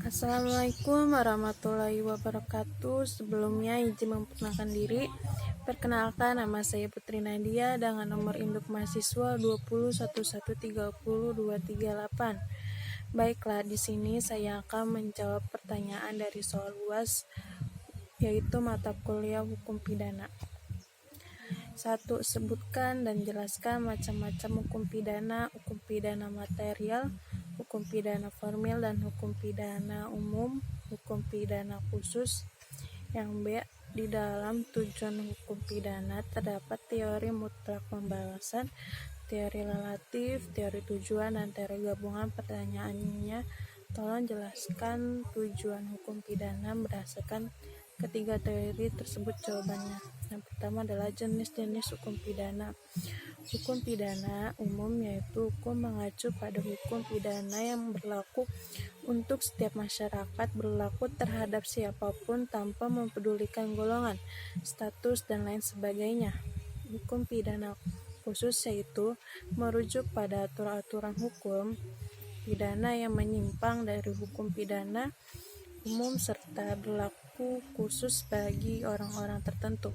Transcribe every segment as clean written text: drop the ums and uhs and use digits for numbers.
Assalamualaikum warahmatullahi wabarakatuh. Sebelumnya izin memperkenalkan diri. Perkenalkan, nama saya Putri Nadia dengan nomor induk mahasiswa 201130238. Baiklah, di sini saya akan menjawab pertanyaan dari soal UAS, yaitu mata kuliah hukum pidana. 1. Sebutkan dan jelaskan macam-macam hukum pidana material, hukum pidana formil, dan hukum pidana umum, hukum pidana khusus. Yang B. Di dalam tujuan hukum pidana terdapat teori mutlak pembalasan, teori relatif, teori tujuan, dan teori gabungan. Pertanyaannya, tolong jelaskan tujuan hukum pidana berdasarkan ketiga teori tersebut. Jawabannya, yang pertama adalah jenis-jenis hukum pidana. Hukum pidana umum yaitu hukum mengacu pada hukum pidana yang berlaku untuk setiap masyarakat, berlaku terhadap siapapun tanpa mempedulikan golongan, status, dan lain sebagainya. Hukum pidana khusus yaitu merujuk pada aturan-aturan hukum pidana yang menyimpang dari hukum pidana umum serta berlaku khusus bagi orang-orang tertentu.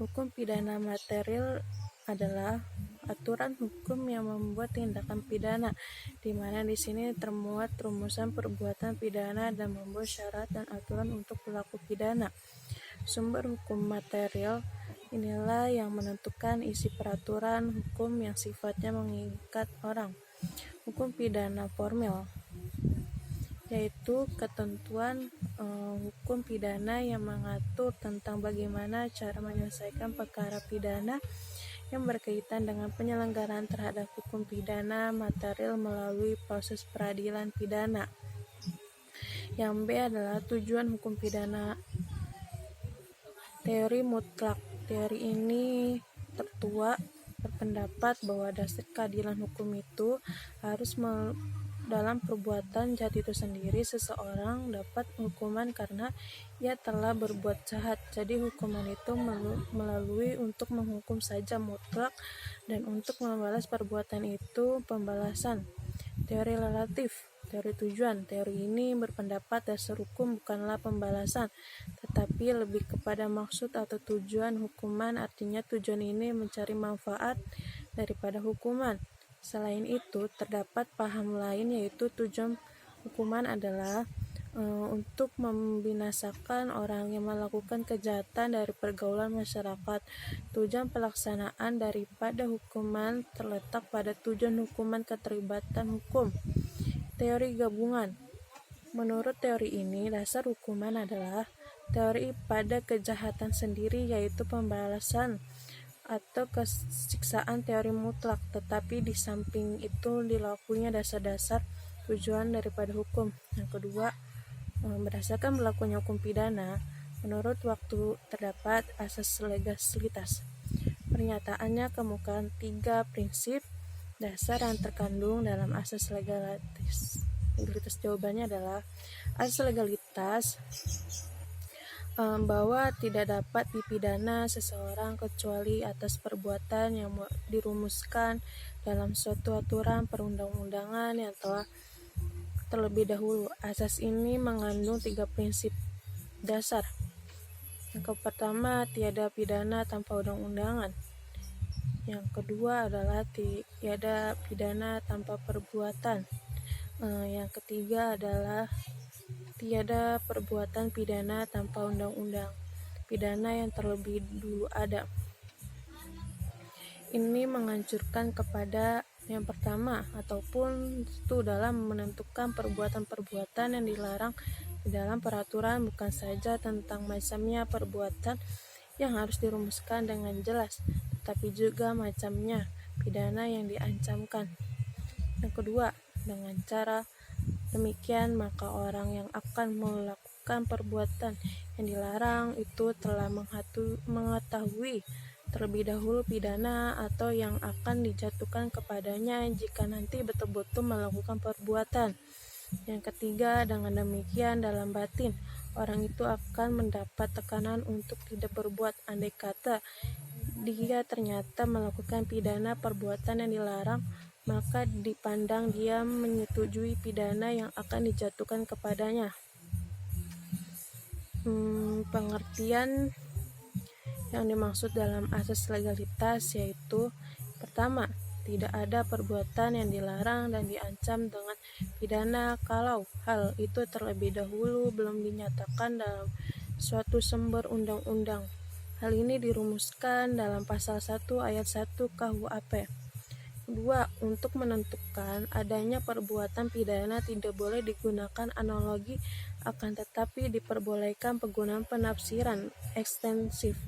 Hukum pidana material adalah aturan hukum yang membuat tindakan pidana, di mana di sini termuat rumusan perbuatan pidana dan membuat syarat dan aturan untuk pelaku pidana. Sumber hukum material inilah yang menentukan isi peraturan hukum yang sifatnya mengikat orang. Hukum pidana formil yaitu ketentuan hukum pidana yang mengatur tentang bagaimana cara menyelesaikan perkara pidana yang berkaitan dengan penyelenggaraan terhadap hukum pidana material melalui proses peradilan pidana. Yang B adalah tujuan hukum pidana. Teori mutlak. Teori ini tertua berpendapat bahwa dasar keadilan hukum itu harus dalam perbuatan jahat itu sendiri seseorang dapat hukuman karena ia telah berbuat jahat. Jadi hukuman itu melalui untuk menghukum saja mutlak, dan untuk membalas perbuatan itu pembalasan. Teori relatif. Teori tujuan. Teori ini berpendapat dasar hukum bukanlah pembalasan, tetapi lebih kepada maksud atau tujuan hukuman. Artinya tujuan ini mencari manfaat daripada hukuman. Selain itu, terdapat paham lain yaitu tujuan hukuman adalah untuk membinasakan orang yang melakukan kejahatan dari pergaulan masyarakat. Tujuan pelaksanaan daripada hukuman terletak pada tujuan hukuman keterlibatan hukum. Teori gabungan. Menurut teori ini, dasar hukuman adalah teori pada kejahatan sendiri, yaitu pembalasan atau kesiksaan teori mutlak, tetapi di samping itu dilakuinya dasar-dasar tujuan daripada hukum. Yang kedua, berdasarkan berlakunya hukum pidana, menurut waktu terdapat asas legalitas. Pernyataannya kemukakan 3 prinsip dasar yang terkandung dalam asas legalitas. Jawabannya adalah asas legalitas bahwa tidak dapat dipidana seseorang kecuali atas perbuatan yang dirumuskan dalam suatu aturan perundang-undangan yang telah terlebih dahulu. Asas ini mengandung 3 prinsip dasar. Yang pertama, tiada pidana tanpa undang-undangan. Yang kedua adalah tiada pidana tanpa perbuatan. Yang ketiga adalah tiada perbuatan pidana tanpa undang-undang pidana yang terlebih dulu ada. Ini menganjurkan kepada yang pertama, ataupun itu dalam menentukan perbuatan-perbuatan yang dilarang di dalam peraturan, bukan saja tentang macamnya perbuatan yang harus dirumuskan dengan jelas, tetapi juga macamnya pidana yang diancamkan. Yang kedua, dengan cara demikian maka orang yang akan melakukan perbuatan yang dilarang itu telah mengetahui terlebih dahulu pidana atau yang akan dijatuhkan kepadanya jika nanti betul-betul melakukan perbuatan. Yang ketiga, dengan demikian dalam batin orang itu akan mendapat tekanan untuk tidak berbuat, andai kata dia ternyata melakukan pidana perbuatan yang dilarang maka dipandang dia menyetujui pidana yang akan dijatuhkan kepadanya. Pengertian yang dimaksud dalam asas legalitas yaitu: pertama, tidak ada perbuatan yang dilarang dan diancam dengan pidana kalau hal itu terlebih dahulu belum dinyatakan dalam suatu sumber undang-undang. Hal ini dirumuskan dalam pasal 1 ayat 1 KUHP. Kedua, untuk menentukan adanya perbuatan pidana tidak boleh digunakan analogi, akan tetapi diperbolehkan penggunaan penafsiran ekstensif.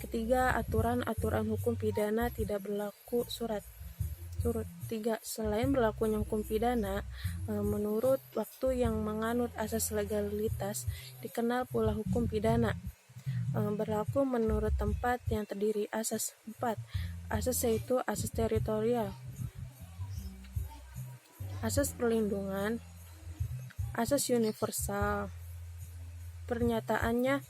Ketiga, aturan-aturan hukum pidana tidak berlaku surut. Tiga, selain berlakunya hukum pidana, menurut waktu yang menganut asas legalitas, dikenal pula hukum pidana. Berlaku menurut tempat yang terdiri asas. 4. Asas yaitu asas teritorial, asas perlindungan, asas universal. Pernyataannya,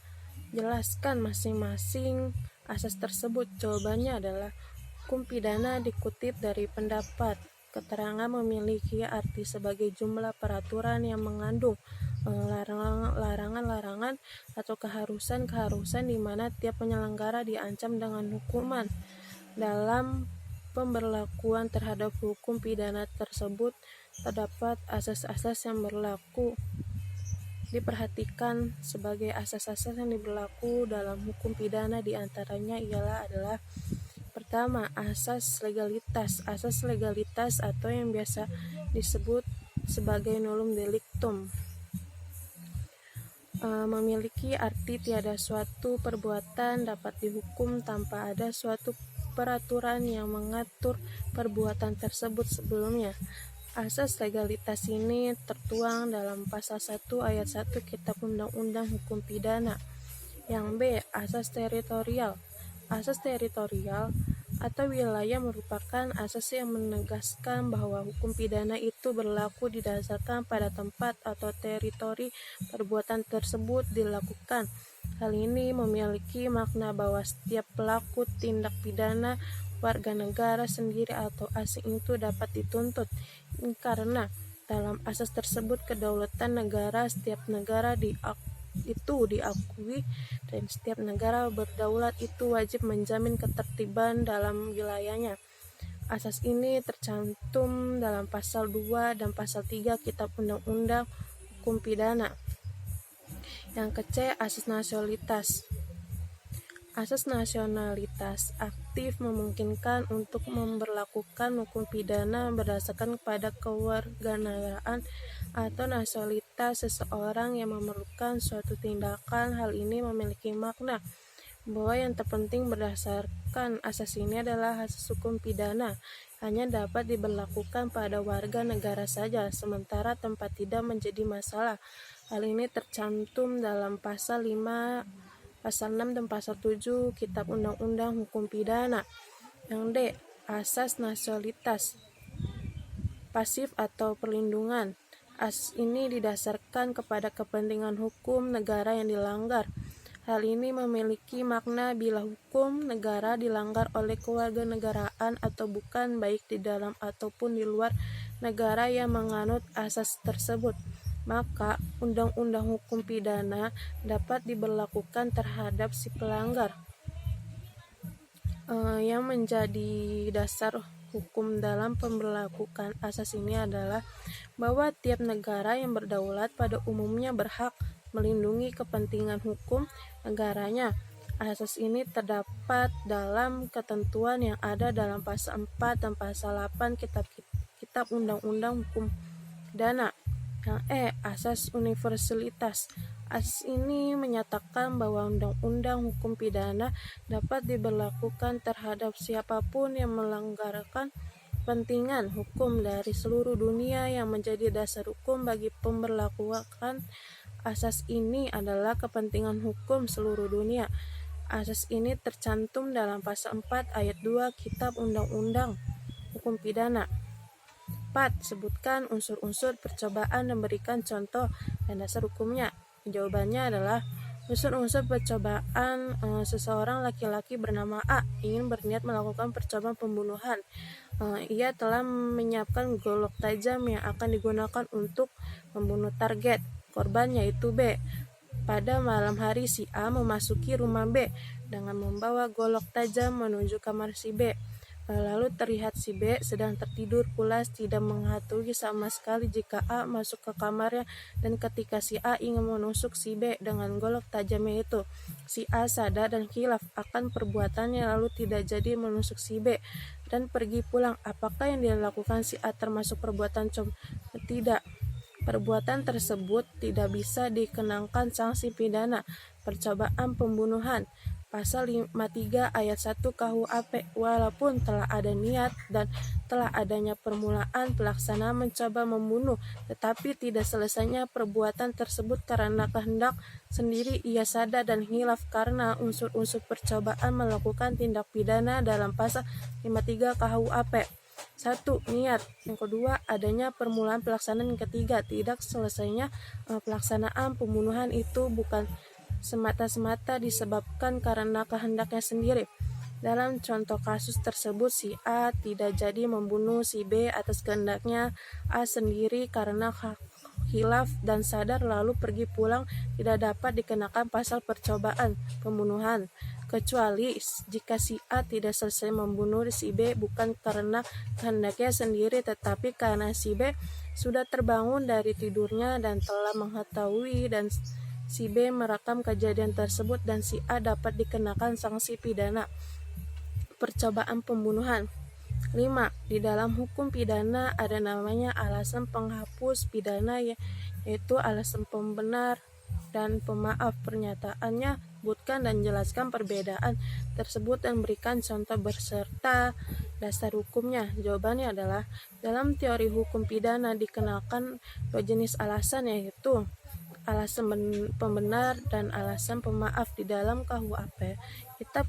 jelaskan masing-masing asas tersebut. Jawabannya adalah hukum pidana dikutip dari pendapat. Keterangan memiliki arti sebagai jumlah peraturan yang mengandung larangan-larangan atau keharusan-keharusan di mana tiap penyelenggara diancam dengan hukuman. Dalam pemberlakuan terhadap hukum pidana tersebut terdapat asas-asas yang berlaku. Diperhatikan sebagai asas-asas yang berlaku dalam hukum pidana diantaranya adalah: pertama, asas legalitas. Asas legalitas atau yang biasa disebut sebagai nullum delictum memiliki arti tiada suatu perbuatan dapat dihukum tanpa ada suatu peraturan yang mengatur perbuatan tersebut sebelumnya. Asas legalitas ini tertuang dalam pasal 1 ayat 1 Kitab Undang-Undang Hukum Pidana. Yang B, asas teritorial. Asas teritorial atau wilayah merupakan asas yang menegaskan bahwa hukum pidana itu berlaku didasarkan pada tempat atau teritori perbuatan tersebut dilakukan. Hal ini memiliki makna bahwa setiap pelaku tindak pidana, warga negara sendiri atau asing itu dapat dituntut. Karena dalam asas tersebut kedaulatan negara setiap negara itu diakui dan setiap negara berdaulat itu wajib menjamin ketertiban dalam wilayahnya. Asas ini tercantum dalam pasal 2 dan pasal 3 Kitab Undang-Undang Hukum Pidana. Yang ke-C, asas nasionalitas. Asas nasionalitas aktif memungkinkan untuk memberlakukan hukum pidana berdasarkan pada kewarganegaraan atau nasionalitas seseorang yang memerlukan suatu tindakan. Hal ini memiliki makna bahwa yang terpenting berdasarkan asas ini adalah asas hukum pidana hanya dapat diberlakukan pada warga negara saja, sementara tempat tidak menjadi masalah. Hal ini tercantum dalam pasal 5, pasal 6 dan pasal 7 Kitab Undang-Undang Hukum Pidana. Yang D, asas nasionalitas pasif atau perlindungan. Asas ini didasarkan kepada kepentingan hukum negara yang dilanggar. Hal ini memiliki makna bila hukum negara dilanggar oleh kewarganegaraan atau bukan, baik di dalam ataupun di luar negara yang menganut asas tersebut, maka undang-undang hukum pidana dapat diberlakukan terhadap si pelanggar. Yang menjadi dasar hukum dalam pemberlakuan asas ini adalah bahwa tiap negara yang berdaulat pada umumnya berhak melindungi kepentingan hukum negaranya. Asas ini terdapat dalam ketentuan yang ada dalam pasal 4 dan pasal 8 Kitab Undang-Undang Hukum Pidana. Yang E, asas universalitas. Asas ini menyatakan bahwa undang-undang hukum pidana dapat diberlakukan terhadap siapapun yang melanggarkan kepentingan hukum dari seluruh dunia. Yang menjadi dasar hukum bagi pemberlakuan asas ini adalah kepentingan hukum seluruh dunia. Asas ini tercantum dalam pasal 4 ayat 2 Kitab Undang-Undang Hukum Pidana. 4. Sebutkan unsur-unsur percobaan dan berikan contoh dan dasar hukumnya. Jawabannya adalah unsur-unsur percobaan. Seseorang laki-laki bernama A ingin berniat melakukan percobaan pembunuhan. ia telah menyiapkan golok tajam yang akan digunakan untuk membunuh target korban yaitu B. Pada malam hari si A memasuki rumah B dengan membawa golok tajam menuju kamar si B. Lalu terlihat si B sedang tertidur pulas, tidak mengetahui sama sekali jika A masuk ke kamarnya, dan ketika si A ingin menusuk si B dengan golok tajamnya itu, si A sadar dan khilaf akan perbuatannya lalu tidak jadi menusuk si B dan pergi pulang. Apakah yang dilakukan si A termasuk perbuatan Tidak. Perbuatan tersebut tidak bisa dikenakan sanksi pidana percobaan pembunuhan pasal 53 ayat 1 KUHP walaupun telah ada niat dan telah adanya permulaan pelaksanaan mencoba membunuh, tetapi tidak selesainya perbuatan tersebut karena kehendak sendiri ia sadar dan hilaf karena unsur-unsur percobaan melakukan tindak pidana dalam pasal 53 KUHP. 1. Niat. Yang kedua, adanya permulaan pelaksanaan. Yang ketiga, tidak selesainya pelaksanaan pembunuhan itu bukan semata-semata disebabkan karena kehendaknya sendiri. Dalam contoh kasus tersebut, si A tidak jadi membunuh si B atas kehendaknya A sendiri karena khilaf dan sadar lalu pergi pulang, tidak dapat dikenakan pasal percobaan pembunuhan, kecuali jika si A tidak selesai membunuh si B bukan karena kehendaknya sendiri tetapi karena si B sudah terbangun dari tidurnya dan telah mengetahui dan si B merekam kejadian tersebut dan si A dapat dikenakan sanksi pidana percobaan pembunuhan. 5. Di dalam hukum pidana ada namanya alasan penghapus pidana yaitu alasan pembenar dan pemaaf. Pernyataannya sebutkan dan jelaskan perbedaan tersebut dan berikan contoh beserta dasar hukumnya. Jawabannya adalah dalam teori hukum pidana dikenakan dua jenis alasan yaitu alasan pembenar dan alasan pemaaf. Di dalam KUHP,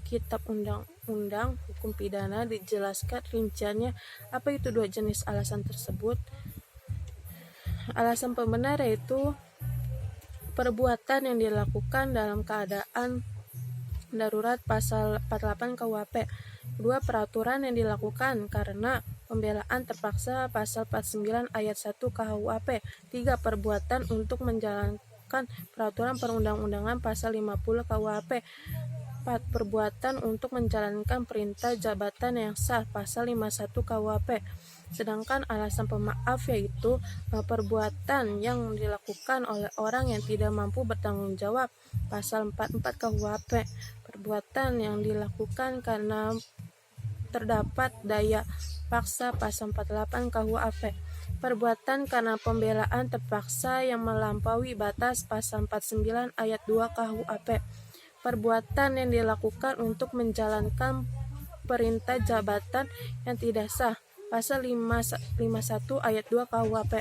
kitab undang-undang hukum pidana dijelaskan rinciannya apa itu dua jenis alasan tersebut. Alasan pembenar yaitu perbuatan yang dilakukan dalam keadaan darurat pasal 48 KUHP. Kedua, peraturan yang dilakukan karena pembelaan terpaksa pasal 49 ayat 1 KUHP. 3. Perbuatan untuk menjalankan peraturan perundang-undangan pasal 50 KUHP. 4. Perbuatan untuk menjalankan perintah jabatan yang sah pasal 51 KUHP. Sedangkan alasan pemaaf yaitu perbuatan yang dilakukan oleh orang yang tidak mampu bertanggung jawab pasal 44 KUHP. Perbuatan yang dilakukan karena terdapat daya paksa pasal 48 KUHP. Perbuatan karena pembelaan terpaksa yang melampaui batas pasal 49 ayat 2 KUHP. Perbuatan yang dilakukan untuk menjalankan perintah jabatan yang tidak sah pasal 51 ayat 2 KUHP.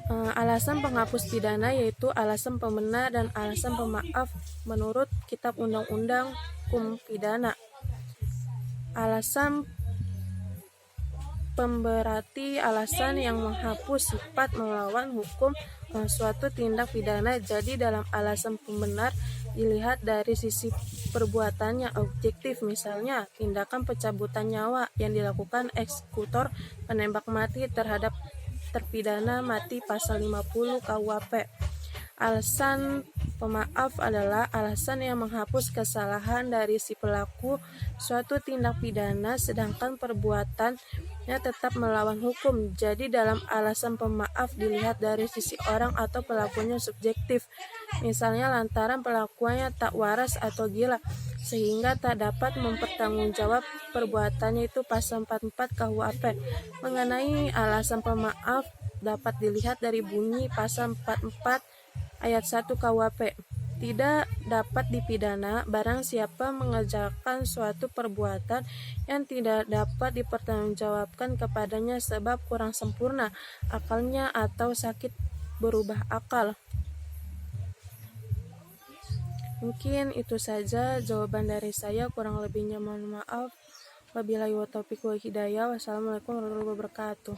Alasan penghapus pidana yaitu alasan pembenar dan alasan pemaaf menurut Kitab Undang-Undang Hukum Pidana. Alasan pemberarti alasan yang menghapus sifat melawan hukum suatu tindak pidana. Jadi dalam alasan pembenar dilihat dari sisi perbuatannya objektif, misalnya tindakan pencabutan nyawa yang dilakukan eksekutor penembak mati terhadap terpidana mati pasal 50 KUHP. Alasan pemaaf adalah alasan yang menghapus kesalahan dari si pelaku suatu tindak pidana sedangkan perbuatannya tetap melawan hukum. Jadi dalam alasan pemaaf dilihat dari sisi orang atau pelakunya subjektif, misalnya lantaran pelakunya tak waras atau gila sehingga tak dapat mempertanggungjawab perbuatannya itu pasal 44 KUHP. Mengenai alasan pemaaf dapat dilihat dari bunyi pasal 44 ayat 1 KUHP. Tidak dapat dipidana barang siapa mengerjakan suatu perbuatan yang tidak dapat dipertanggungjawabkan kepadanya sebab kurang sempurna akalnya atau sakit berubah akal. Mungkin itu saja jawaban dari saya, kurang lebihnya mohon maaf. Wabillahi taufiq wal hidayah. Wassalamualaikum warahmatullahi wabarakatuh.